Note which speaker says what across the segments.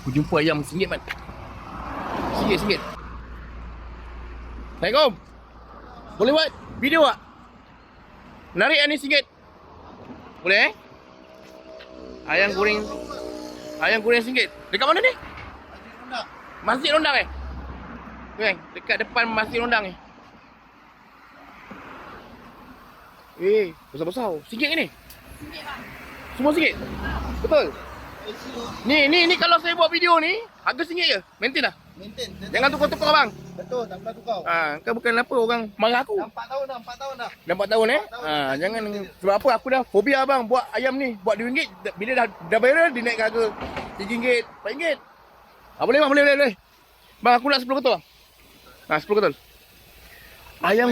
Speaker 1: Aku jumpa ayam RM1 man. RM1. Assalamualaikum. Boleh buat video tak? Narik ni RM1. Boleh Ayam goreng RM1. Dekat mana ni? Masjid Rondang dekat depan Masjid Rondang ni. Besar-besar. RM1 ke ni? Semua RM1? Betul? Ni kalau saya buat video ni, harga RM1 je. Maintain dah.
Speaker 2: Maintain.
Speaker 1: Jangan tukar-tukar abang.
Speaker 2: Betul, tak pernah tukar.
Speaker 1: Kan bukan apa orang marah aku.
Speaker 2: Dah 4 tahun dah, 4 tahun dah.
Speaker 1: Dah 4 tahun jangan sebab apa aku dah fobia abang buat ayam ni, buat RM2. Bila dah viral dia naik harga RM3, RM4. Boleh bang, boleh. Bang aku nak 10 ketul bang. 10 ketul. Ayam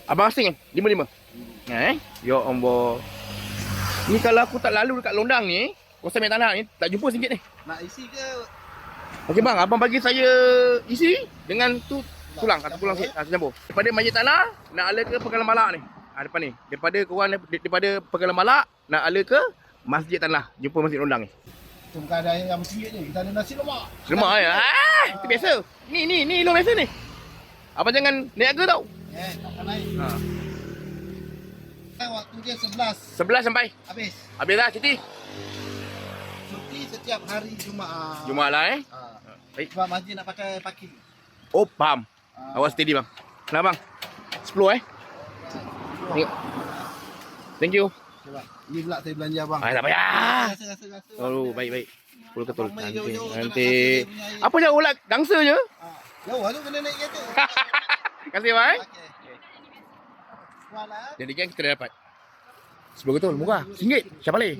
Speaker 1: abang asing 55. Ya Allah. Ni kalau aku tak lalu dekat Londang ni, kawasan Mek Tanah ni, tak jumpa RM1 ni.
Speaker 2: Nak isi ke?
Speaker 1: Okey bang, abang bagi saya isi dengan tu tulang sikit, campur. Daripada Masjid Tanah nak ala ke Pegalang Malak ni. Depan ni. Daripada korang daripada Pegalang Malak nak ala ke Masjid Tanah, jumpa Masjid Rondang ni.
Speaker 2: Kita bukan ada ayam RM1 ni, kita ada nasi lemak.
Speaker 1: Lemak ya. Itu biasa. Ni lo biasa ni. Abang jangan naik harga tau.
Speaker 2: Takkan naik. Waktu dia 11
Speaker 1: sampai
Speaker 2: habis.
Speaker 1: habis dah cuti.
Speaker 2: Cuti setiap hari Jumaat.
Speaker 1: Jumaat lah Baik.
Speaker 2: Sebab masjid nak pakai parking.
Speaker 1: Oh, faham. Awak steady bang. Kenapa bang? 10 Tengok. Thank you.
Speaker 2: Okay, bang. Ni pula saya belanja bang.
Speaker 1: Tak payah.
Speaker 2: Rasa.
Speaker 1: Oh, baik. Full ketul.
Speaker 2: Ramai jauh-jauh tak nak
Speaker 1: Nanti
Speaker 2: rasa dia punya air.
Speaker 1: apa je ulat gangster je.
Speaker 2: Jauh tu kena naik kereta.
Speaker 1: Kasih bang.
Speaker 2: Okey. Kuala.
Speaker 1: Jadi kan kita dah dapat 10 ketul murah. RM1. Siapa boleh?